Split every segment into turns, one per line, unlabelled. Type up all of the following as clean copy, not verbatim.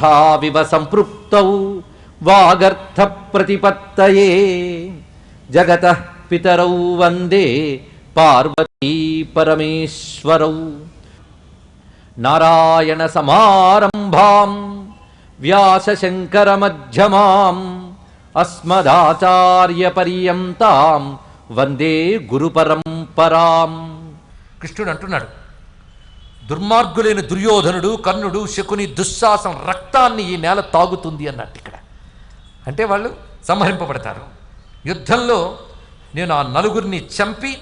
తథావివ సంపృక్తౌ వాగర్థ ప్రతిపత్తయే జగతః పితరౌ వందే పార్వతీ పరమేశ్వరౌ. నారాయణ సమారంభాం వ్యాసశంకర మధ్యమాం అస్మదాచార్య పర్యంతాం వందే గురు పరంపరాం. కృష్ణుడు అంటున్నాడు, దుర్మార్గులైన దుర్యోధనుడు, కర్ణుడు, శకుని, దుశ్శాసనం రక్తాన్ని ఈ నేల తాగుతుంది అన్నట్టు ఇక్కడ. అంటే వాళ్ళు సంహరింపబడతారు. యుద్ధంలో నేను ఆ నలుగురిని చంపి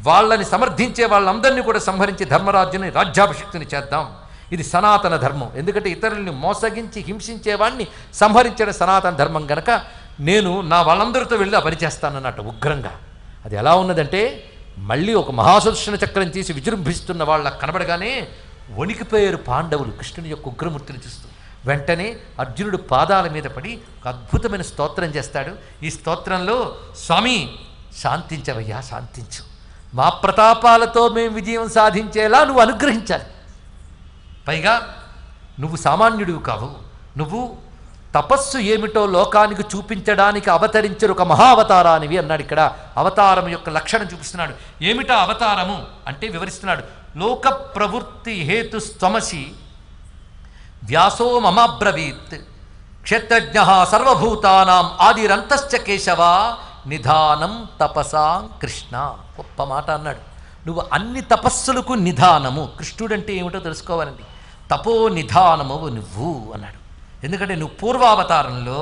వాళ్ళని సమర్థించే వాళ్ళందరినీ కూడా సంహరించి ధర్మరాజుని రాజ్యాభిషిక్తుని చేద్దాం. ఇది సనాతన ధర్మం. ఎందుకంటే ఇతరుల్ని మోసగించి హింసించేవాడిని సంహరించడం సనాతన ధర్మం గనక నేను నా వాళ్ళందరితో వెళ్ళి ఆ పని చేస్తానన్నట్టు ఉగ్రంగా. అది ఎలా ఉన్నదంటే మళ్ళీ ఒక మహాసుదర్శన చక్రం తీసి విజృంభిస్తున్న వాళ్ళ కనబడగానే వణికిపోయారు పాండవులు కృష్ణుని యొక్క ఉగ్రమూర్తిని చూస్తూ. వెంటనే అర్జునుడు పాదాల మీద పడి ఒక అద్భుతమైన స్తోత్రం చేస్తాడు. ఈ స్తోత్రంలో, స్వామి శాంతించవయ్యా, శాంతించు, మా ప్రతాపాలతో మేము విజయం సాధించేలా నువ్వు అనుగ్రహించాలి. పైగా నువ్వు సామాన్యుడివి కావు, నువ్వు తపస్సు ఏమిటో లోకానికి చూపించడానికి అవతరించిన ఒక మహావతారానివి అన్నాడు. ఇక్కడ అవతారం యొక్క లక్షణం చూపిస్తున్నాడు. ఏమిటా అవతారము అంటే వివరిస్తున్నాడు. లోక ప్రవృత్తి హేతు స్వమసి వ్యాసో మమాబ్రవీత్ క్షేత్రజ్ఞ సర్వభూతానాం ఆదిరంతశ్చ కేశవ నిధానం తపసాం కృష్ణ. గొప్ప మాట అన్నాడు. నువ్వు అన్ని తపస్సులకు నిధానము. కృష్ణుడంటే ఏమిటో తెలుసుకోవాలండి. తపో నిధానము నువ్వు అన్నాడు. ఎందుకంటే నువ్వు పూర్వావతారంలో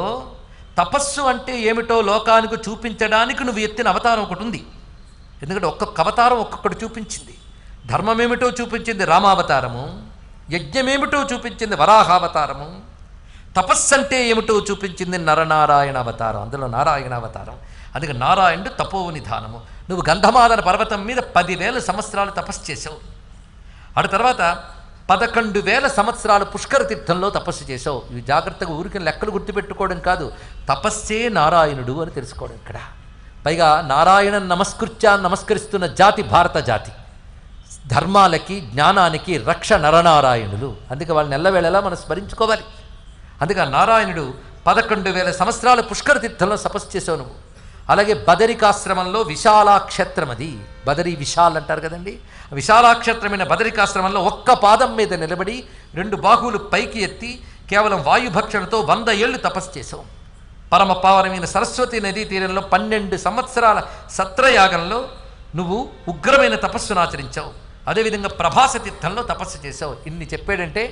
తపస్సు అంటే ఏమిటో లోకానికి చూపించడానికి నువ్వు ఎత్తిన అవతారం ఒకటి ఉంది. ఎందుకంటే ఒక్కొక్క అవతారం ఒక్కొక్కటి చూపించింది. ధర్మమేమిటో చూపించింది రామావతారము, యజ్ఞమేమిటో చూపించింది వరాహావతారము, తపస్సు అంటే ఏమిటో చూపించింది నరనారాయణ అవతారం, అందులో నారాయణ అవతారం. అందుకే నారాయణుడు తపోనిధానము. నువ్వు గంధమాదన పర్వతం మీద 10,000 సంవత్సరాలు తపస్సు చేసావు. ఆ తర్వాత 11,000 సంవత్సరాలు పుష్కర తీర్థంలో తపస్సు చేసావు. ఇవి జాగ్రత్తగా ఊరికి లెక్కలు గుర్తుపెట్టుకోవడం కాదు, తపస్సే నారాయణుడు అని తెలుసుకోవడం ఇక్కడ. పైగా నారాయణ నమస్కరిస్తున్న జాతి భారత జాతి. ధర్మాలకి జ్ఞానానికి రక్ష నరనారాయణులు. అందుకే వాళ్ళని ఎల్లవేళలా మనం స్మరించుకోవాలి. అందుకే నారాయణుడు 11,000 సంవత్సరాలు పుష్కర తీర్థంలో తపస్సు చేసావు నువ్వు. అలాగే బదరికాశ్రమంలో విశాలాక్షేత్రం, అది బదరి విశాల్ అంటారు కదండి, విశాలాక్షేత్రమైన బదరికాశ్రమంలో ఒక్క పాదం మీద నిలబడి 2 బాహువులు పైకి ఎత్తి కేవలం వాయుభక్షణతో 100 ఏళ్ళు తపస్సు చేసావు. పరమ పావనమైన సరస్వతి నదీ తీరంలో 12 సంవత్సరాల సత్రయాగంలో నువ్వు ఉగ్రమైన తపస్సును ఆచరించావు. అదేవిధంగా ప్రభాస తీర్థంలో తపస్సు చేసావు. ఇన్ని చెప్పాడంటే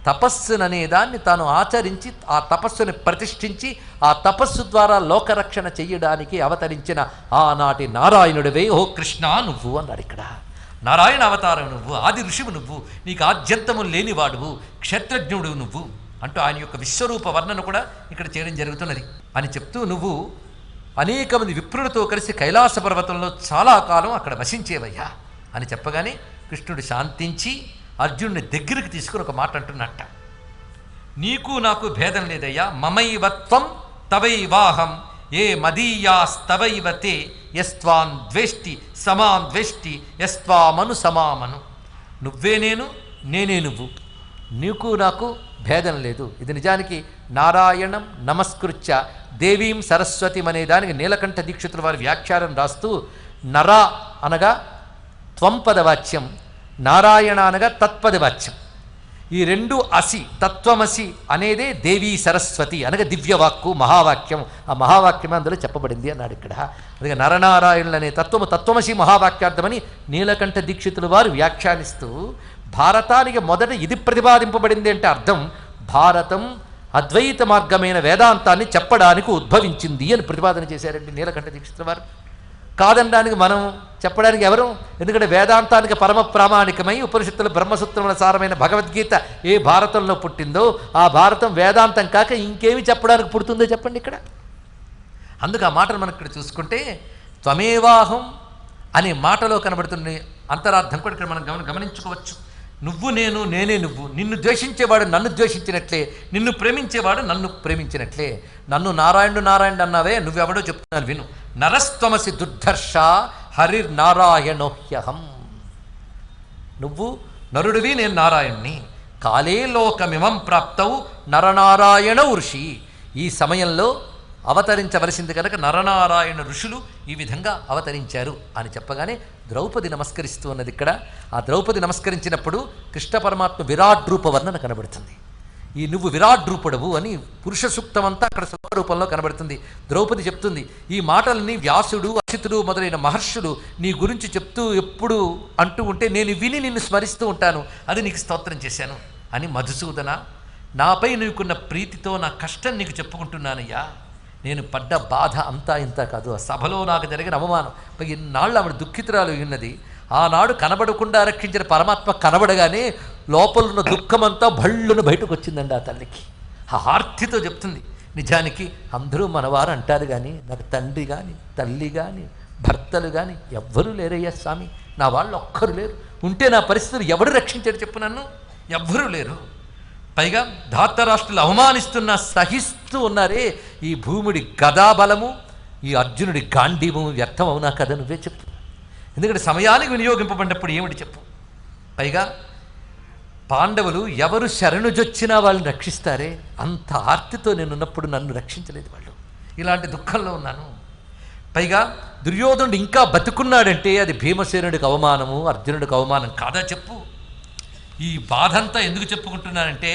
తపస్సుననే దాన్ని తాను ఆచరించి ఆ తపస్సుని ప్రతిష్ఠించి ఆ తపస్సు ద్వారా లోకరక్షణ చెయ్యడానికి అవతరించిన ఆనాటి నారాయణుడివే ఓ కృష్ణ నువ్వు అన్నాడు ఇక్కడ. నారాయణ అవతారం నువ్వు, ఆది ఋషివు నువ్వు, నీకు ఆద్యంతము లేనివాడువు, క్షేత్రజ్ఞుడు నువ్వు అంటూ ఆయన యొక్క విశ్వరూప వర్ణన కూడా ఇక్కడ చేయడం జరుగుతున్నది అని చెప్తూ, నువ్వు అనేక మంది విప్రులతో కలిసి కైలాస పర్వతంలో చాలా కాలం అక్కడ వసించేవయ్యా అని చెప్పగానే కృష్ణుడు శాంతించి అర్జునుడిని దగ్గరికి తీసుకుని ఒక మాట అంటున్నట్ట. నీకు నాకు భేదం లేదయ్యా, మమైవత్వం తవైవాహం ఏ మదీయాస్తవైవతే యస్త్వాన్ ద్వేష్టి సమాన్ ద్వేష్టి యస్త్వామను సమామను. నువ్వే నేను, నేనే నువ్వు, నీకు నాకు భేదం లేదు. ఇది నిజానికి నారాయణం నమస్కృత్య దేవీం సరస్వతిం అనే దానికి నీలకంఠ దీక్షితుల వారి వ్యాఖ్యానం రాస్తూ నర అనగా త్వంపదవాచ్యం, నారాయణ అనగా తత్పదవాచ్యం. ఈ 2 అసి, తత్వమసి అనేదే దేవీ సరస్వతి అనగా దివ్యవాక్కు మహావాక్యం. ఆ మహావాక్యమే అందులో చెప్పబడింది అన్నాడు ఇక్కడ. అందుకే నరనారాయణులు అనే తత్వమసి మహావాక్యార్థమని నీలకంఠ దీక్షితులు వారు వ్యాఖ్యానిస్తూ భారతానికి మొదట ఇది ప్రతిపాదింపబడింది అంటే అర్థం భారతం అద్వైత మార్గమైన వేదాంతాన్ని చెప్పడానికి ఉద్భవించింది అని ప్రతిపాదన చేశారండి నీలకంఠ దీక్షితుల వారు. కాదనడానికి మనం చెప్పడానికి ఎవరు? ఎందుకంటే వేదాంతానికి పరమ ప్రామాణికమై ఉపనిషత్తుల బ్రహ్మసూత్రముల సారమైన భగవద్గీత ఏ భారతంలో పుట్టిందో ఆ భారతం వేదాంతం కాక ఇంకేమి చెప్పడానికి పుడుతుందో చెప్పండి ఇక్కడ. అందుకు ఆ మాటలు మనం ఇక్కడ చూసుకుంటే త్వమేవాహం అనే మాటలో కనబడుతున్న అంతరార్థం కూడా ఇక్కడ మనం గమనించుకోవచ్చు. నువ్వు నేను, నేనే నువ్వు. నిన్ను ద్వేషించేవాడు నన్ను ద్వేషించినట్లే, నిన్ను ప్రేమించేవాడు నన్ను ప్రేమించినట్లే. నన్ను నారాయణుడు నారాయణుడు అన్నావే, నువ్వెవడో చెప్తున్నాను విను. నరస్త్వమసి దుర్ధర్ష హరిర్నారాయణోహ్యహం. నువ్వు నరుడివి, నేను నారాయణ్ణి. కాలే లోకమిమం ప్రాప్తౌ నరనారాయణ ఋషి. ఈ సమయంలో అవతరించవలసింది కనుక నరనారాయణ ఋషులు ఈ విధంగా అవతరించారు అని చెప్పగానే ద్రౌపది నమస్కరిస్తూ ఉన్నది. ఇక్కడ ఆ ద్రౌపది నమస్కరించినప్పుడు కృష్ణ పరమాత్మ విరాట్ రూప వర్ణన కనబడుతుంది. ఈ నువ్వు విరాట్ రూపుడవు అని పురుష సూక్తం అంతా అక్కడ శ్లోక రూపంలో కనబడుతుంది. ద్రౌపది చెప్తుంది, ఈ మాటల్ని వ్యాసుడు అసితుడు మొదలైన మహర్షులు నీ గురించి చెప్తూ ఎప్పుడు అంటూ ఉంటే నేను విని నిన్ను స్మరిస్తూ ఉంటాను, అది నీకు స్తోత్రం చేశాను అని. మధుసూదన, నాపై నీకున్న ప్రీతితో నా కష్టం నీకు చెప్పుకుంటున్నానయ్యా. నేను పడ్డ బాధ అంతా ఇంత కాదు, ఆ సభలో నాకు జరిగిన అవమానం. ఇన్నాళ్ళు ఆవిడ దుఃఖితురాలు ఉన్నది. ఆనాడు కనబడకుండా రక్షించిన పరమాత్మ కనబడగానే లోపలున్న దుఃఖమంతా భళ్ళును బయటకు వచ్చిందండి ఆ తల్లికి. ఆ ఆర్తితో చెప్తుంది, నిజానికి అందరూ మనవారు అంటారు కానీ నాకు తండ్రి కానీ తల్లి కానీ భర్తలు కానీ ఎవ్వరూ లేరయ్యా స్వామి, నా వాళ్ళు ఒక్కరు లేరు. ఉంటే నా పరిస్థితులు ఎవడు రక్షించాడు చెప్పు నన్ను? ఎవ్వరూ లేరు. పైగా ధాతరాష్ట్రులు అవమానిస్తున్నా సహిస్తూ ఉన్నారే, ఈ భూముడి గదాబలము ఈ అర్జునుడి గాంధీవము వ్యర్థం అవునా కదా, నువ్వే చెప్పు. ఎందుకంటే సమయానికి వినియోగింపబడినప్పుడు ఏమిటి చెప్పు. పైగా పాండవులు ఎవరు శరణుజొచ్చినా వాళ్ళని రక్షిస్తారే, అంత ఆర్తితో నేనున్నప్పుడు నన్ను రక్షించలేదు వాళ్ళు. ఇలాంటి దుఃఖంలో ఉన్నాను. పైగా దుర్యోధనుడు ఇంకా బతుకున్నాడంటే అది భీమసేనుడికి అవమానము, అర్జునుడికి అవమానం కాదా చెప్పు. ఈ బాధంతా ఎందుకు చెప్పుకుంటున్నానంటే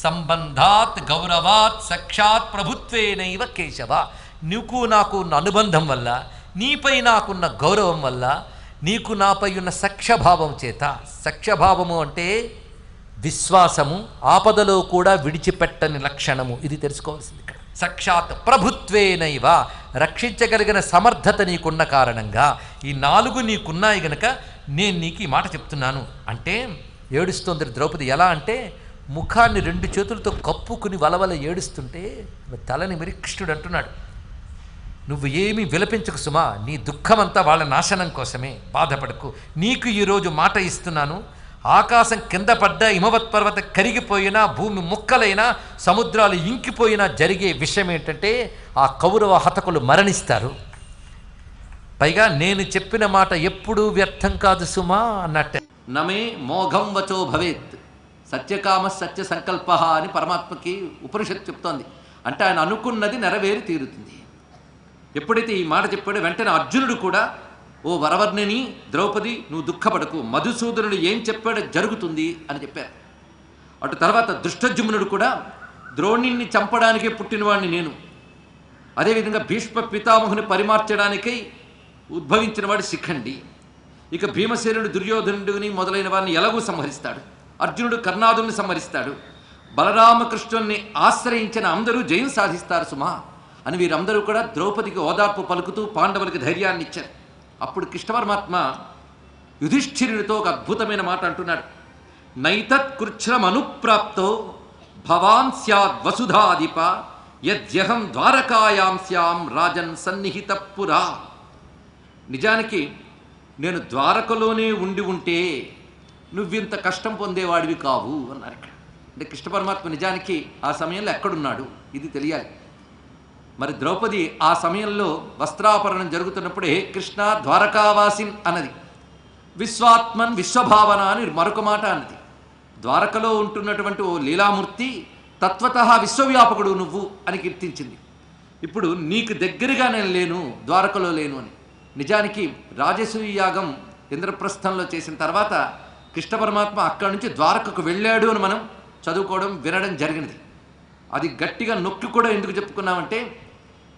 సంబంధాత్ గౌరవాత్ సాక్షాత్ ప్రభుత్వేనైవ కేశవ. నీకు నాకు ఉన్న అనుబంధం వల్ల, నీపై నాకున్న గౌరవం వల్ల, నీకు నాపై ఉన్న సఖ్యభావం చేత. సఖ్యభావము అంటే విశ్వాసము, ఆపదలో కూడా విడిచిపెట్టని లక్షణము. ఇది తెలుసుకోవాల్సింది ఇక్కడ. సాక్షాత్ ప్రభుత్వేనైవ, రక్షించగలిగిన సమర్థత నీకున్న కారణంగా ఈ 4 నీకున్నాయి గనక నేను నీకు ఈ మాట చెప్తున్నాను అంటే. ఏడుస్తోంది ద్రౌపది. ఎలా అంటే ముఖాన్ని 2 చేతులతో కప్పుకుని వలవల ఏడుస్తుంటే తలని మరి కృష్ణుడు అంటున్నాడు, నువ్వు ఏమీ విలపించకు సుమా, నీ దుఃఖమంతా వాళ్ళ నాశనం కోసమే, బాధపడకు. నీకు ఈరోజు మాట ఇస్తున్నాను, ఆకాశం కింద పడ్డా, హిమవత్ పర్వతం కరిగిపోయినా, భూమి ముక్కలైనా, సముద్రాలు ఇంకిపోయినా జరిగే విషయం ఏంటంటే ఆ కౌరవ హతకులు మరణిస్తారు. పైగా నేను చెప్పిన మాట ఎప్పుడూ వ్యర్థం కాదు సుమా అన్నట్టే. నమే మోఘం వచో భవేత్ సత్యకామ సత్య సంకల్ప అని పరమాత్మకి ఉపనిషత్తు చెప్తోంది. అంటే ఆయన అనుకున్నది నెరవేరి తీరుతుంది. ఎప్పుడైతే ఈ మాట చెప్పాడో వెంటనే అర్జునుడు కూడా, ఓ వరవర్ణిని ద్రౌపది నువ్వు దుఃఖపడకు, మధుసూదనుడు ఏం చెప్పాడో జరుగుతుంది అని చెప్పారు. అటు తర్వాత ధృష్టద్యుమ్నుడు కూడా, ద్రోణిని చంపడానికే పుట్టినవాడిని నేను, అదేవిధంగా భీష్మ పితామహుని పరిమార్చడానికై ఉద్భవించినవాడు శిఖండి. ఇక భీమసేనుడు దుర్యోధనుడిని మొదలైన వారిని ఎలాగూ సంహరిస్తాడు, అర్జునుడు కర్ణాదుని సంహరిస్తాడు, బలరామకృష్ణుని ఆశ్రయించిన అందరూ జయం సాధిస్తారు సుమా అని వీరందరూ కూడా ద్రౌపదికి ఓదార్పు పలుకుతూ పాండవులకి ధైర్యాన్ని ఇచ్చారు. అప్పుడు కృష్ణ పరమాత్మ యుధిష్ఠిరునితో ఒక అద్భుతమైన మాట అంటున్నాడు. నైతత్ కృచ్ఛ్రమనుప్రాప్తో భవాన్ స్యాద్ వసుధాధిప యద్యహం ద్వారకాయాం స్యాం రాజన్ సన్నిహిత పురా. నిజానికి నేను ద్వారకలోనే ఉండి ఉంటే నువ్వింత కష్టం పొందేవాడివి కావు అన్నారు ఇక్కడ. అంటే కృష్ణ పరమాత్మ నిజానికి ఆ సమయంలో ఎక్కడున్నాడు ఇది తెలియాలి. మరి ద్రౌపది ఆ సమయంలో వస్త్రాపరణం జరుగుతున్నప్పుడే కృష్ణ ద్వారకావాసిన్ అన్నది, విశ్వాత్మన్ విశ్వభావన అని మరొక మాట అన్నది. ద్వారకలో ఉంటున్నటువంటి ఓ లీలామూర్తి తత్వతః విశ్వవ్యాపకుడు నువ్వు అని కీర్తించింది. ఇప్పుడు నీకు దగ్గరగా నేను లేను, ద్వారకలో లేను అని. నిజానికి రాజసూయ యాగం ఇంద్రప్రస్థంలో చేసిన తర్వాత కృష్ణ పరమాత్మ అక్కడి నుంచి ద్వారకకు వెళ్ళాడు అని మనం చదువుకోవడం వినడం జరిగినది. అది గట్టిగా నొక్కి కూడా ఎందుకు చెప్పుకున్నామంటే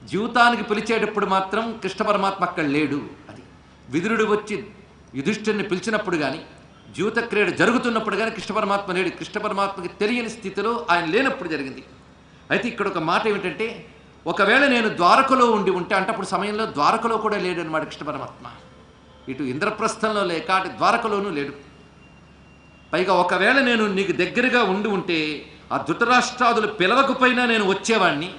జీవితానికి పిలిచేటప్పుడు మాత్రం కృష్ణ పరమాత్మ అక్కడ లేడు. అది విదురుడు వచ్చి యుధిష్ఠిరుని పిలిచినప్పుడు కానీ, జీవిత క్రీడ జరుగుతున్నప్పుడు కానీ కృష్ణ పరమాత్మ లేడు. కృష్ణ పరమాత్మకి తెలియని స్థితిలో ఆయన లేనప్పుడు జరిగింది. అయితే ఇక్కడ ఒక మాట ఏమిటంటే, ఒకవేళ నేను ద్వారకలో ఉండి ఉంటే అంటే అప్పుడు సమయంలో ద్వారకలో కూడా లేడు అనమాట కృష్ణ పరమాత్మ. ఇటు ఇంద్రప్రస్థంలో లేక అటు ద్వారకలోనూ లేడు. పైగా ఒకవేళ నేను నీకు దగ్గరగా ఉండి ఉంటే ఆ ధృతరాష్ట్రాదులు పిలవకపోయినా నేను వచ్చేవాడిని,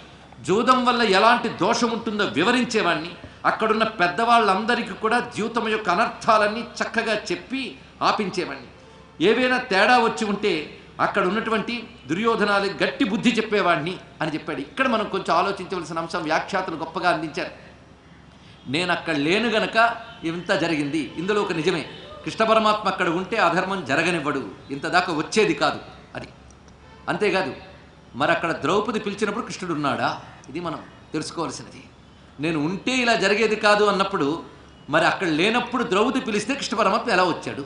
జూదం వల్ల ఎలాంటి దోషం ఉంటుందో వివరించేవాడిని, అక్కడున్న పెద్దవాళ్ళందరికీ కూడా జీవితం యొక్క అనర్థాలన్నీ చక్కగా చెప్పి ఆపించేవాడిని. ఏవైనా తేడా వచ్చి ఉంటే అక్కడ ఉన్నటువంటి దుర్యోధనాలకు గట్టి బుద్ధి చెప్పేవాడిని అని చెప్పాడు. ఇక్కడ మనం కొంచెం ఆలోచించవలసిన అంశం వ్యాఖ్యాతలు గొప్పగా అందించారు. నేను అక్కడ లేను గనక ఇంత జరిగింది. ఇందులో ఒక నిజమే, కృష్ణ పరమాత్మ అక్కడ ఉంటే అధర్మం జరగనివ్వడు, ఇంతదాకా వచ్చేది కాదు అది. అంతేకాదు మరి అక్కడ ద్రౌపది పిలిచినప్పుడు కృష్ణుడు ఉన్నాడా? ఇది మనం తెలుసుకోవాల్సినది. నేను ఉంటే ఇలా జరిగేది కాదు అన్నప్పుడు మరి అక్కడ లేనప్పుడు ద్రౌపది పిలిస్తే కృష్ణ పరమాత్మ ఎలా వచ్చాడు?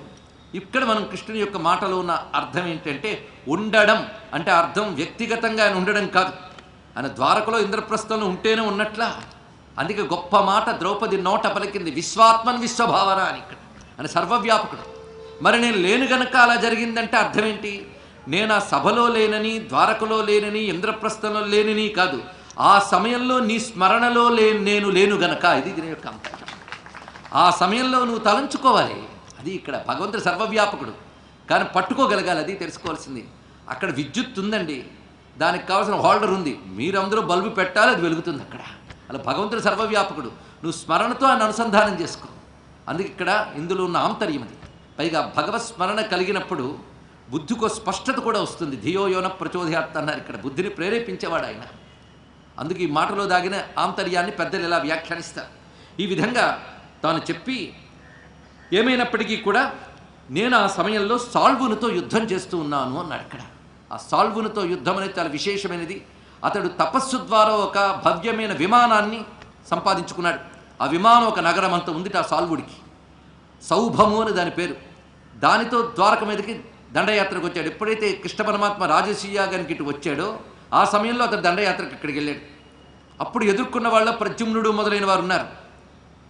ఇక్కడ మనం కృష్ణుని యొక్క మాటలో ఉన్న అర్థం ఏంటంటే ఉండడం అంటే అర్థం వ్యక్తిగతంగా ఆయన ఉండడం కాదు. ఆయన ద్వారకలో ఇంద్రప్రస్థంలో ఉంటేనే ఉన్నట్లా. అందుకే గొప్ప మాట ద్రౌపది నోట పలికింది, విశ్వాత్మన్ విశ్వభావన అని. ఇక్కడ ఆయన సర్వవ్యాపకుడు. మరి నేను లేను గనక అలా జరిగిందంటే అర్థం ఏంటి? నేను ఆ సభలో లేనని, ద్వారకలో లేనని, ఇంద్రప్రస్థంలో లేనని కాదు, ఆ సమయంలో నీ స్మరణలో నేను లేను గనక. ఇది దీని యొక్క అంతం. ఆ సమయంలో నువ్వు తలంచుకోవాలి. అది ఇక్కడ భగవంతుడు సర్వవ్యాపకుడు, కానీ పట్టుకోగలగాలి. అది తెలుసుకోవాల్సింది. అక్కడ విద్యుత్ ఉందండి, దానికి కావాల్సిన హోల్డర్ ఉంది, మీరు అందరూ బల్బు పెట్టాలి, అది వెలుగుతుంది అక్కడ. అలా భగవంతుడు సర్వవ్యాపకుడు, నువ్వు స్మరణతో ఆయన అనుసంధానం చేసుకో. అందుకే ఇక్కడ ఇందులో ఉన్న ఆంతర్యం అది. పైగా భగవత్ స్మరణ కలిగినప్పుడు బుద్ధికో స్పష్టత కూడా వస్తుంది. ధియో యోన ప్రచోదయాత్ అన్నారు. ఇక్కడ బుద్ధిని ప్రేరేపించేవాడు ఆయన. అందుకు ఈ మాటలో దాగిన ఆంతర్యాన్ని పెద్దలు ఇలా వ్యాఖ్యానిస్తారు. ఈ విధంగా తాను చెప్పి, ఏమైనప్పటికీ కూడా నేను ఆ సమయంలో సాల్వునితో యుద్ధం చేస్తూ ఉన్నాను అన్నాడు. ఇక్కడ ఆ సాల్వునితో యుద్ధం అనేది చాలా విశేషమైనది. అతడు తపస్సు ద్వారా ఒక భవ్యమైన విమానాన్ని సంపాదించుకున్నాడు. ఆ విమానం ఒక నగరం అంతా ఉంది ఆ సాల్వుడికి. సౌభము అని దాని పేరు. దానితో ద్వారక మీదకి దండయాత్రకు వచ్చాడు. ఎప్పుడైతే కృష్ణ పరమాత్మ రాజసీయాగానికి ఇటు వచ్చాడో ఆ సమయంలో అతడు దండయాత్రకు ఇక్కడికి వెళ్ళాడు. అప్పుడు ఎదుర్కొన్న వాళ్ళ ప్రద్యుమ్నుడు మొదలైన వారు ఉన్నారు.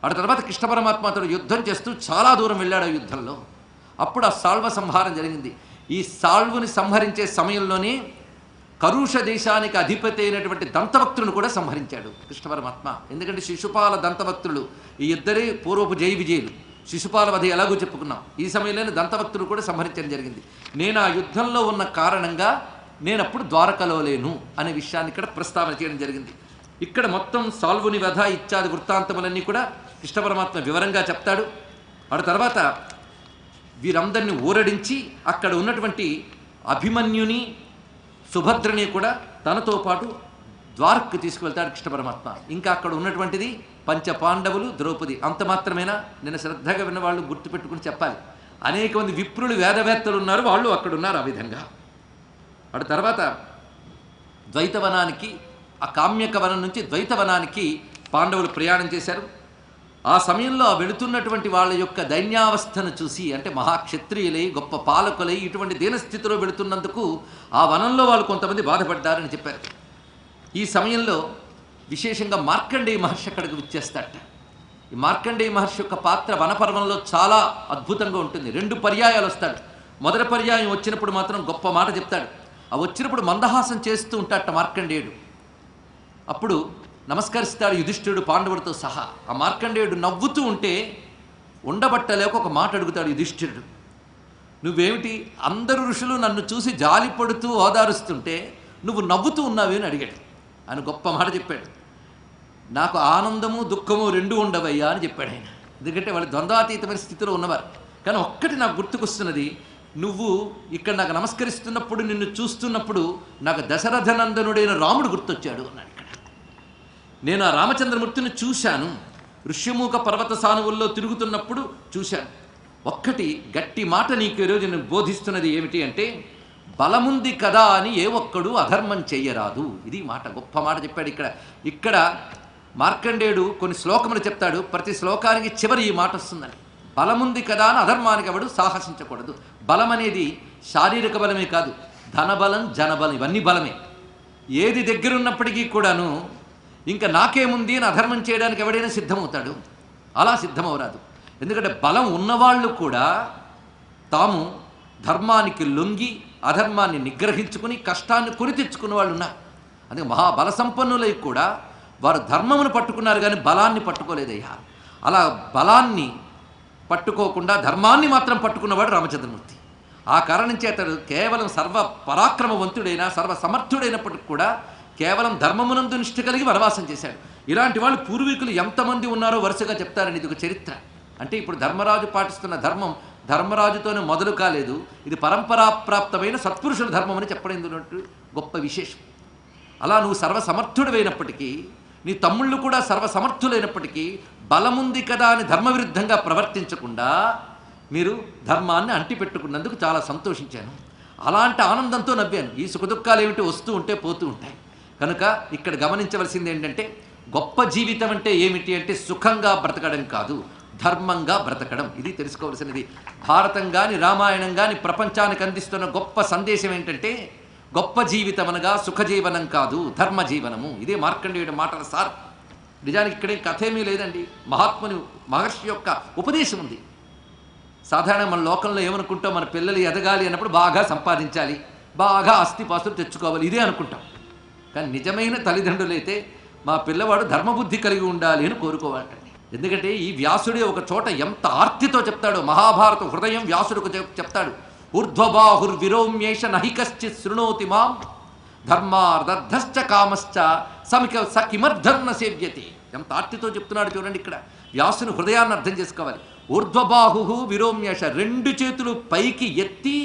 ఆ తర్వాత కృష్ణ పరమాత్మ అతడు యుద్ధం చేస్తూ చాలా దూరం వెళ్ళాడు. ఆ యుద్ధంలో అప్పుడు ఆ సాల్వ సంహారం జరిగింది. ఈ సాల్వుని సంహరించే సమయంలోనే కరుష దేశానికి అధిపతి అయినటువంటి దంతవక్తులను కూడా సంహరించాడు కృష్ణ పరమాత్మ. ఎందుకంటే శిశుపాల దంతవక్తులు ఈ ఇద్దరే పూర్వపు జయ విజయులు. శిశుపాల వధ ఎలాగో చెప్పుకున్నాం. ఈ సమయంలోనే దంతవక్తులు కూడా సంహరించడం జరిగింది. నేను ఆ యుద్ధంలో ఉన్న కారణంగా నేను అప్పుడు ద్వారకలో లేను అనే విషయాన్ని ఇక్కడ ప్రస్తావన చేయడం జరిగింది. ఇక్కడ మొత్తం సాల్వుని వధ ఇత్యాది వృత్తాంతములన్నీ కూడా కృష్ణ పరమాత్మ వివరంగా చెప్తాడు. ఆ తర్వాత వీరందరినీ ఊరడించి అక్కడ ఉన్నటువంటి అభిమన్యుని, సుభద్రని కూడా తనతో పాటు ద్వారకకు తీసుకువెళ్తాడు కృష్ణ పరమాత్మ. ఇంకా అక్కడ ఉన్నటువంటిది పంచ పాండవులు, ద్రౌపది. అంత మాత్రమేనా? నేను శ్రద్ధగా విన్న వాళ్ళు గుర్తుపెట్టుకుని చెప్పాలి. అనేక మంది విప్రులు, వేదవేత్తలు ఉన్నారు, వాళ్ళు అక్కడ ఉన్నారు. ఆ విధంగా ఆ తర్వాత ద్వైతవనానికి, ఆ కామ్యక వనం నుంచి ద్వైతవనానికి పాండవులు ప్రయాణం చేశారు. ఆ సమయంలో వెళుతున్నటువంటి వాళ్ళ యొక్క దైన్యావస్థను చూసి, అంటే మహాక్షత్రియులై గొప్ప పాలకులై ఇటువంటి దీనస్థితిలో వెళుతున్నందుకు ఆ వనంలో వాళ్ళు కొంతమంది బాధపడ్డారని చెప్పారు. ఈ సమయంలో విశేషంగా మార్కండేయ మహర్షి అక్కడికి విచ్చేస్తాడట. ఈ మార్కండేయ మహర్షి యొక్క పాత్ర వనపర్వంలో చాలా అద్భుతంగా ఉంటుంది. 2 పర్యాయాలు వస్తాడు. మొదటి పర్యాయం వచ్చినప్పుడు మాత్రం గొప్ప మాట చెప్తాడు. ఆ వచ్చినప్పుడు మందహాసం చేస్తూ ఉంటాడట మార్కండేయుడు. అప్పుడు నమస్కరిస్తాడు యుధిష్ఠిరుడు పాండవుడితో సహా. ఆ మార్కండేయుడు నవ్వుతూ ఉంటే ఉండబట్టలేక ఒక మాట అడుగుతాడు యుధిష్ఠిరుడు, నువ్వేమిటి అందరు ఋషులు నన్ను చూసి జాలిపడుతూ ఓదారుస్తుంటే నువ్వు నవ్వుతూ ఉన్నావే అని అడిగాడు. ఆయన గొప్ప మాట చెప్పాడు, నాకు ఆనందము దుఃఖము 2 ఉండవయ్యా అని చెప్పాడు ఆయన. ఎందుకంటే వాళ్ళు ద్వంద్వాతీతమైన స్థితిలో ఉన్నవారు. కానీ ఒక్కటి నాకు గుర్తుకొస్తున్నది, నువ్వు ఇక్కడ నాకు నమస్కరిస్తున్నప్పుడు, నిన్ను చూస్తున్నప్పుడు నాకు దశరథనందనుడైన రాముడు గుర్తొచ్చాడు అన్నాడు. ఇక్కడ నేను ఆ రామచంద్రమూర్తిని చూశాను, ఋష్యమూక పర్వత సానువుల్లో తిరుగుతున్నప్పుడు చూశాను. ఒక్కటి గట్టి మాట నీకు ఈరోజు నేను బోధిస్తున్నది ఏమిటి అంటే, బలముంది కదా అని ఏ ఒక్కడు అధర్మం చెయ్యరాదు. ఇది మాట, గొప్ప మాట చెప్పాడు. ఇక్కడ మార్కండేయుడు కొన్ని శ్లోకములు చెప్తాడు. ప్రతి శ్లోకానికి చివరి ఈ మాట వస్తుందని, బలముంది కదా అని అధర్మానికి ఎవడు సాహసించకూడదు. బలం అనేది శారీరక బలమే కాదు, ధనబలం, జనబలం, ఇవన్నీ బలమే. ఏది దగ్గరున్నప్పటికీ కూడాను ఇంకా నాకేముంది అని అధర్మం చేయడానికి ఎవడైనా సిద్ధమవుతాడు. అలా సిద్ధమవరాదు. ఎందుకంటే బలం ఉన్నవాళ్ళు కూడా తాము ధర్మానికి లొంగి అధర్మాన్ని నిగ్రహించుకుని కష్టాన్ని కొని తెచ్చుకున్న వాళ్ళు ఉన్నారు. అందుకే మహాబల సంపన్నులై కూడా వారు ధర్మమును పట్టుకున్నారు కానీ బలాన్ని పట్టుకోలేదయ్యా. అలా బలాన్ని పట్టుకోకుండా ధర్మాన్ని మాత్రం పట్టుకున్నవాడు రామచంద్రమూర్తి. ఆ కారణం చేత కేవలం సర్వ పరాక్రమవంతుడైన సర్వ సమర్థుడైనప్పటికీ కూడా కేవలం ధర్మమునందు నిష్ఠ కలిగి వనవాసం చేశాడు. ఇలాంటి వాళ్ళు పూర్వీకులు ఎంతమంది ఉన్నారో వరుసగా చెప్తారని ఇది ఒక చరిత్ర. అంటే ఇప్పుడు ధర్మరాజు పాటిస్తున్న ధర్మం ధర్మరాజుతోనే మొదలు కాలేదు, ఇది పరంపరాప్రాప్తమైన సత్పురుషుల ధర్మం అని చెప్పడం ఎందుకు గొప్ప విశేషం. అలా నువ్వు సర్వసమర్థుడైనప్పటికీ, నీ తమ్ముళ్ళు కూడా సర్వసమర్థులైనప్పటికీ బలముంది కదా అని ధర్మవిరుద్ధంగా ప్రవర్తించకుండా మీరు ధర్మాన్ని అంటిపెట్టుకున్నందుకు చాలా సంతోషించాను. అలాంటి ఆనందంతో నవ్వాను. ఈ సుఖదుఖాలు ఏమిటి వస్తూ ఉంటే పోతూ ఉంటాయి. కనుక ఇక్కడ గమనించవలసింది ఏంటంటే గొప్ప జీవితం అంటే ఏమిటి అంటే సుఖంగా బ్రతకడం కాదు, ధర్మంగా బ్రతకడం. ఇది తెలుసుకోవాల్సినది. భారతం కానీ రామాయణం కానీ ప్రపంచానికి అందిస్తున్న గొప్ప సందేశం ఏంటంటే గొప్ప జీవితం అనగా సుఖజీవనం కాదు, ధర్మజీవనము. ఇదే మార్కండేయుడి మాటల సార్. నిజానికి ఇక్కడే కథ ఏమీ లేదండి, మహర్షి యొక్క ఉపదేశం ఉంది. సాధారణంగా మన లోకంలో ఏమనుకుంటాం, మన పిల్లలు ఎదగాలి అన్నప్పుడు బాగా సంపాదించాలి, బాగా ఆస్తిపాస్తులు తెచ్చుకోవాలి, ఇదే అనుకుంటాం. కానీ నిజమైన తల్లిదండ్రులైతే మా పిల్లవాడు ధర్మబుద్ధి కలిగి ఉండాలి అని కోరుకోవాలండి. ఎందుకంటే ఈ వ్యాసుడే ఒక చోట ఎంత ఆర్తితో చెప్తాడో, మహాభారత హృదయం వ్యాసుడికి చెప్తాడు. ఊర్ధ్వబాహుర్విరోమ్యేష నహి కశ్చిత్ శృణోతి మాం ధర్మార్థశ్చ కామశ్చ సకిమర్థర్న సేవ్యతే. ఎంత ఆర్తితో చెప్తున్నాడు చూడండి. ఇక్కడ వ్యాసుని హృదయాన్ని అర్థం చేసుకోవాలి. ఊర్ధ్వబాహు విరోమ్యేష, రెండు చేతులు పైకి ఎత్తి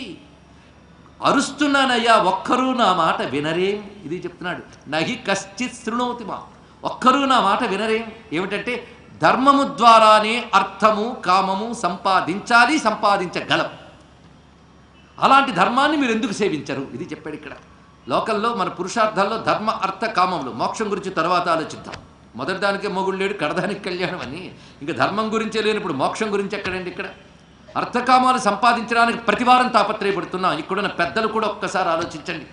అరుస్తున్నానయ్యా, ఒక్కరూ నా మాట వినరేం. ఇది చెప్తున్నాడు. నహి కశ్చిత్ శృణోతి మా, ఒక్కరూ నా మాట వినరేం. ఏమిటంటే ధర్మము ద్వారానే అర్థము కామము సంపాదించాలి, సంపాదించగలం. అలాంటి ధర్మాన్ని మీరు ఎందుకు సేవించరు, ఇది చెప్పాడు ఇక్కడ. లోకల్లో మన పురుషార్థాల్లో ధర్మ అర్థ కామములు, మోక్షం గురించి తర్వాత ఆలోచిద్దాం. మొదటి దానికే మొగుడు లేడు, కడదానికి కళ్యాణం అని. ఇంకా ధర్మం గురించే లేనప్పుడు మోక్షం గురించి ఎక్కడండి ఇక్కడ? అర్థకామాలు సంపాదించడానికి ప్రతివారం తాపత్రయపడుతున్నాం. ఇక్కడున్న పెద్దలు కూడా ఒక్కసారి ఆలోచించండి.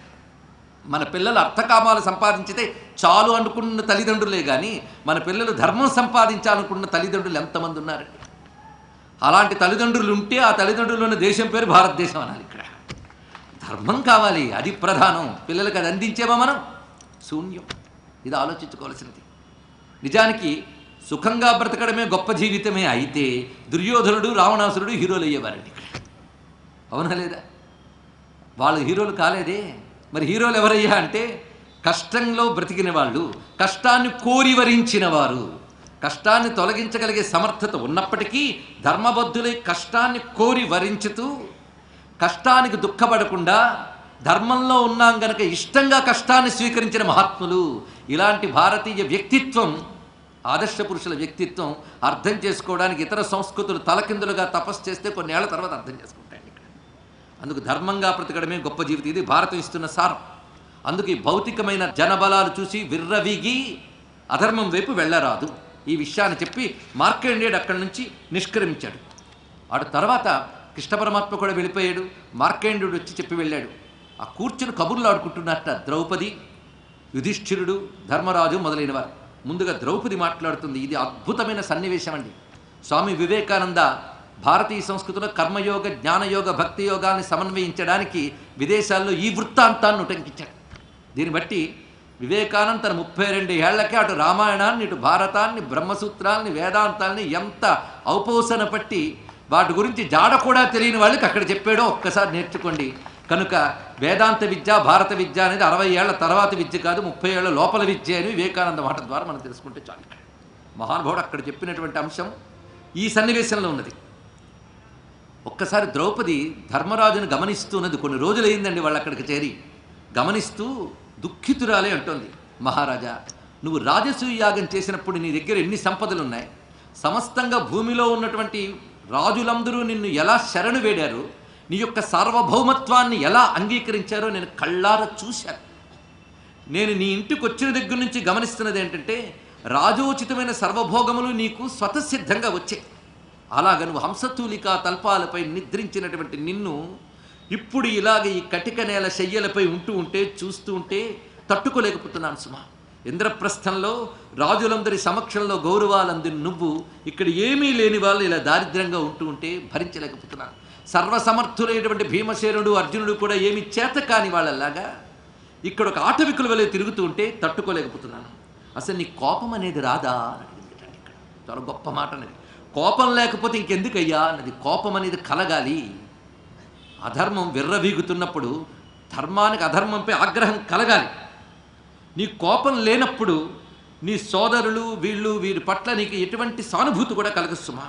మన పిల్లలు అర్థకామాలు సంపాదించితే చాలు అనుకున్న తల్లిదండ్రులే కానీ మన పిల్లలు ధర్మం సంపాదించాలనుకున్న తల్లిదండ్రులు ఎంతమంది ఉన్నారండి? అలాంటి తల్లిదండ్రులు ఉంటే ఆ తల్లిదండ్రులు ఉన్న దేశం పేరు భారతదేశం అనాలి. ఇక్కడ ధర్మం కావాలి, అది ప్రధానం. పిల్లలకు అది అందించేమా మనం? శూన్యం. ఇది ఆలోచించుకోవాల్సినది. నిజానికి సుఖంగా బ్రతకడమే గొప్ప జీవితమే అయితే దుర్యోధనుడు రావణాసురుడు హీరోలు అయ్యేవారండి ఇక్కడ. అవునా లేదా? వాళ్ళు హీరోలు కాలేదే. మరి హీరోలు ఎవరయ్యా అంటే కష్టంలో బ్రతికిన వాళ్ళు, కష్టాన్ని కోరి వరించిన వారు. కష్టాన్ని తొలగించగలిగే సమర్థత ఉన్నప్పటికీ ధర్మబద్ధులై కష్టాన్ని కోరి వరించుతూ కష్టానికి దుఃఖపడకుండా ధర్మంలో ఉన్నాం గనక ఇష్టంగా కష్టాన్ని స్వీకరించిన మహాత్ములు. ఇలాంటి భారతీయ వ్యక్తిత్వం, ఆదర్శ పురుషుల వ్యక్తిత్వం అర్థం చేసుకోవడానికి ఇతర సంస్కృతులు తలకిందులుగా తపస్సు చేస్తే కొన్నేళ్ల తర్వాత అర్థం చేసుకుంటాయండి ఇక్కడ. అందుకు ధర్మంగా బ్రతకడమే గొప్ప జీవితం. ఇది భారతం ఇస్తున్న సారం. అందుకు ఈ భౌతికమైన జనబలాలు చూసి విర్రవీగి అధర్మం వైపు వెళ్ళరాదు. ఈ విషయాన్ని చెప్పి మార్కండేయుడు అక్కడి నుంచి నిష్క్రమించాడు. ఆడు తర్వాత కృష్ణ పరమాత్మ కూడా వెళ్ళిపోయాడు. మార్కండేయుడు వచ్చి చెప్పి వెళ్ళాడు. ఆ కూర్చుని కబుర్లు ఆడుకుంటున్నట్ట ద్రౌపది, యుధిష్ఠిరుడు, ధర్మరాజు మొదలైన వారు. ముందుగా ద్రౌపది మాట్లాడుతుంది. ఇది అద్భుతమైన సన్నివేశం అండి. స్వామి వివేకానంద భారతీయ సంస్కృతిలో కర్మయోగ, జ్ఞానయోగ, భక్తి యోగాన్ని సమన్వయించడానికి విదేశాల్లో ఈ వృత్తాంతాన్ని ఉటంకించాడు. దీన్ని బట్టి వివేకానంద తన 32 ఏళ్లకే అటు రామాయణాన్ని, ఇటు భారతాన్ని, బ్రహ్మసూత్రాల్ని, వేదాంతాల్ని ఎంత ఔపోసన పట్టి వాటి గురించి జాడ కూడా తెలియని వాళ్ళకి అక్కడ చెప్పాడో ఒక్కసారి నేర్చుకోండి. కనుక వేదాంత విద్య, భారత విద్య అనేది 60 ఏళ్ల తర్వాత విద్య కాదు, 30 ఏళ్ల లోపల విద్య అని వివేకానంద మాట ద్వారా మనం తెలుసుకుంటే చాలు. మహానుభావుడు అక్కడ చెప్పినటువంటి అంశం ఈ సన్నివేశంలో ఉన్నది. ఒక్కసారి ద్రౌపది ధర్మరాజును గమనిస్తున్నది. కొన్ని రోజులైందండి వాళ్ళు అక్కడికి చేరి. గమనిస్తూ దుఃఖితురాలే అంటోంది, మహారాజా, నువ్వు రాజసూయ యాగం చేసినప్పుడు నీ దగ్గర ఎన్ని సంపదలు ఉన్నాయి, సమస్తంగా భూమిలో ఉన్నటువంటి రాజులందరూ నిన్ను ఎలా శరణు వేడారు, నీ యొక్క సార్వభౌమత్వాన్ని ఎలా అంగీకరించారో నేను కళ్ళారా చూశాను. నేను నీ ఇంటికి వచ్చిన దగ్గర నుంచి గమనిస్తున్నది ఏంటంటే రాజోచితమైన సర్వభోగములు నీకు స్వతసిద్ధంగా వచ్చాయి. అలాగ నువ్వు హంసతూలికా తల్పాలపై నిద్రించినటువంటి నిన్ను ఇప్పుడు ఇలాగ ఈ కటిక నేల శయ్యలపై చూస్తూ ఉంటే తట్టుకోలేకపోతున్నాను సుమా. ఇంద్రప్రస్థంలో రాజులందరి సమక్షంలో గౌరవాలంది నువ్వు ఇక్కడ ఏమీ లేని వాళ్ళు ఇలా దారిద్ర్యంగా ఉంటే భరించలేకపోతున్నాను. సర్వసమర్థులైనటువంటి భీమసేనుడు, అర్జునుడు కూడా ఏమి చేత కాని వాళ్ళలాగా ఇక్కడ ఒక ఆటవికుల వలె తిరుగుతూ ఉంటే తట్టుకోలేకపోతున్నాను. అసలు నీ కోపం అనేది రాదా అని అడిగింది. ఇక్కడ చాలా గొప్ప మాట అనేది. కోపం లేకపోతే ఇంకెందుకయ్యా అన్నది. కోపం అనేది కలగాలి. అధర్మం విర్రవీగుతున్నప్పుడు ధర్మానికి అధర్మంపై ఆగ్రహం కలగాలి. నీ కోపం లేనప్పుడు నీ సోదరులు వీరి పట్ల నీకు ఎటువంటి సానుభూతి కూడా కలగస్తుమా.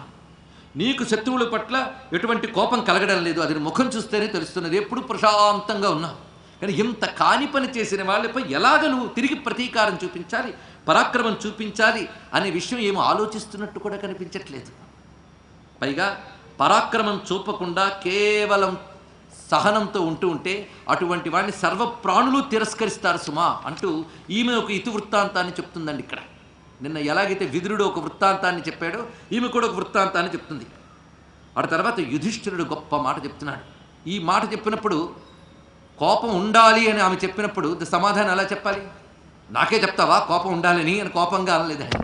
నీకు శత్రువుల పట్ల ఎటువంటి కోపం కలగడం లేదు. అది ముఖం చూస్తేనే తెలుస్తున్నది. ఎప్పుడు ప్రశాంతంగా ఉన్నావు. కానీ ఇంత కాని పని చేసిన వాళ్ళపై ఎలాగ నువ్వు తిరిగి ప్రతీకారం చూపించాలి, పరాక్రమం చూపించాలి అనే విషయం ఏమో ఆలోచిస్తున్నట్టు కూడా కనిపించట్లేదు. పైగా పరాక్రమం చూపకుండా కేవలం సహనంతో ఉంటూ ఉంటే అటువంటి వాడిని సర్వప్రాణులు తిరస్కరిస్తారు సుమా అంటూ ఈమె ఒక ఇతివృత్తాంతాన్ని చెప్తుందండి ఇక్కడ. నిన్న ఎలాగైతే విదురుడు ఒక వృత్తాంతాన్ని చెప్పాడో ఈమె కూడా ఒక వృత్తాంతాన్ని చెప్తుంది. ఆ తర్వాత యుధిష్ఠిరుడు గొప్ప మాట చెప్తున్నాడు. ఈ మాట చెప్పినప్పుడు కోపం ఉండాలి అని ఆమె చెప్పినప్పుడు సమాధానం ఎలా చెప్పాలి? నాకే చెప్తావా కోపం ఉండాలని అని కోపంగా అనలేదని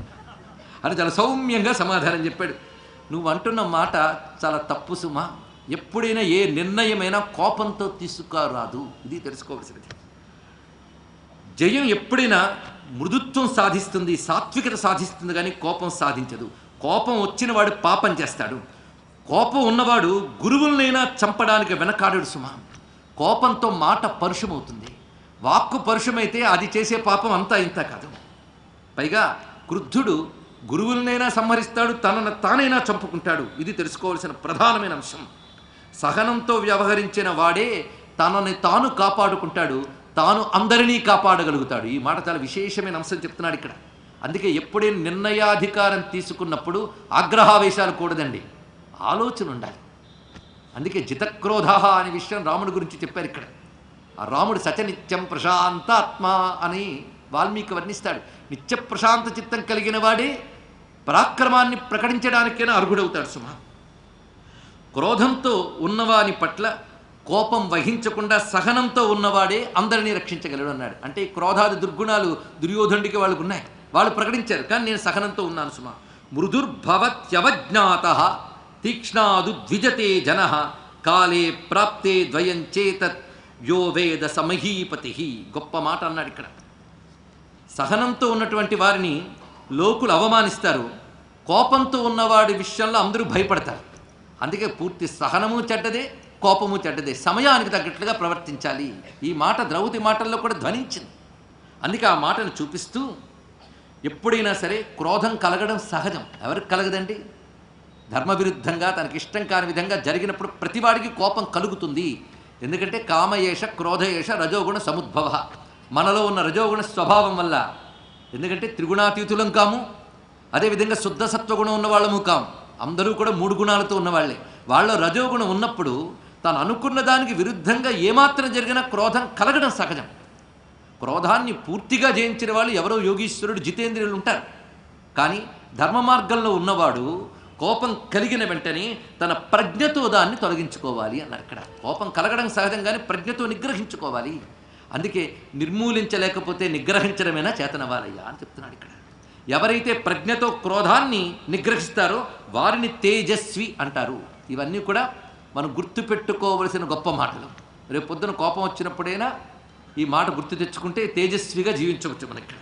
అని చాలా సౌమ్యంగా సమాధానం చెప్పాడు. నువ్వు అంటున్న మాట చాలా తప్పు సుమా. ఎప్పుడైనా ఏ నిర్ణయమైనా కోపంతో తీసుకురాదు. ఇది తెలుసుకోవాల్సినది. జయం ఎప్పుడైనా మృదుత్వం సాధిస్తుంది, సాత్వికత సాధిస్తుంది, కానీ కోపం సాధించదు. కోపం వచ్చిన వాడు పాపం చేస్తాడు. కోపం ఉన్నవాడు గురువులనైనా చంపడానికి వెనకాడాడు సుమా. కోపంతో మాట పరుషమవుతుంది. వాక్కు పరుషమైతే అది చేసే పాపం అంతా ఇంత కాదు. పైగా క్రుద్ధుడు గురువులనైనా సంహరిస్తాడు, తనను తానైనా చంపుకుంటాడు. ఇది తెలుసుకోవాల్సిన ప్రధానమైన అంశం. సహనంతో వ్యవహరించిన వాడే తనని తాను కాపాడుకుంటాడు, తాను అందరినీ కాపాడగలుగుతాడు. ఈ మాట చాలా విశేషమైన అంశం చెప్తున్నాడు ఇక్కడ. అందుకే ఎప్పుడైనా నిర్ణయాధికారం తీసుకున్నప్పుడు ఆగ్రహావేశాలు కూడదండి, ఆలోచన ఉండాలి. అందుకే జితక్రోధ అనే విషయం రాముడి గురించి చెప్పారు ఇక్కడ. ఆ రాముడు సచనిత్యం ప్రశాంతాత్మ అని వాల్మీకి వర్ణిస్తాడు. నిత్య ప్రశాంత చిత్తం కలిగిన వాడే పరాక్రమాన్ని ప్రకటించడానికైనా అర్హుడవుతాడు సుమా. క్రోధంతో ఉన్నవాని పట్ల కోపం వహించకుండా సహనంతో ఉన్నవాడే అందరినీ రక్షించగలడు అన్నాడు. అంటే క్రోధాది దుర్గుణాలు దుర్యోధనుడికి వాళ్ళకు ఉన్నాయి, వాళ్ళు ప్రకటించారు, కానీ నేను సహనంతో ఉన్నాను సుమా. మృదుర్భవత్యవజ్ఞాత తీక్ష్ణాదు ద్విజతే జన కాలే ప్రాప్తే ద్వయం చేతత్ యో వేద సమహీపతి. గొప్ప మాట అన్నాడు ఇక్కడ. సహనంతో ఉన్నటువంటి వారిని లోకులు అవమానిస్తారు, కోపంతో ఉన్నవాడి విషయంలో అందరూ భయపడతారు. అందుకే పూర్తి సహనము చెడ్డదే, కోపము చెడ్డదే, సమయానికి తగ్గట్లుగా ప్రవర్తించాలి. ఈ మాట ద్రౌపది మాటల్లో కూడా ధ్వనించింది. అందుకే ఆ మాటను చూపిస్తూ ఎప్పుడైనా సరే క్రోధం కలగడం సహజం. ఎవరికి కలగదండి? ధర్మవిరుద్ధంగా తనకి ఇష్టం కాని విధంగా జరిగినప్పుడు ప్రతివాడికి కోపం కలుగుతుంది. ఎందుకంటే కామయేష క్రోధయేష రజోగుణ సముద్భవ. మనలో ఉన్న రజోగుణ స్వభావం వల్ల, ఎందుకంటే త్రిగుణాతీతులం కాము, అదేవిధంగా శుద్ధ సత్వగుణం ఉన్నవాళ్ళము కాము, అందరూ కూడా 3 గుణాలతో ఉన్నవాళ్లే. వాళ్ళ రజోగుణం ఉన్నప్పుడు తాను అనుకున్న దానికి విరుద్ధంగా ఏమాత్రం జరిగినా క్రోధం కలగడం సహజం. క్రోధాన్ని పూర్తిగా జయించిన వాళ్ళు ఎవరో యోగీశ్వరుడు, జితేంద్రియులు ఉంటారు. కానీ ధర్మ మార్గంలో ఉన్నవాడు కోపం కలిగిన వెంటనే తన ప్రజ్ఞతో దాన్ని తొలగించుకోవాలి అన్నారు ఇక్కడ. కోపం కలగడం సహజంగానే ప్రజ్ఞతో నిగ్రహించుకోవాలి. అందుకే నిర్మూలించలేకపోతే నిగ్రహించడమేనా చేతనవాలయ్యా అని చెప్తున్నాడు ఇక్కడ. ఎవరైతే ప్రజ్ఞతో క్రోధాన్ని నిగ్రహిస్తారో వారిని తేజస్వి అంటారు. ఇవన్నీ కూడా మనం గుర్తుపెట్టుకోవలసిన గొప్ప మాటలు. రేపు పొద్దున కోపం వచ్చినప్పుడైనా ఈ మాట గుర్తు తెచ్చుకుంటే తేజస్విగా జీవించవచ్చు మనకి.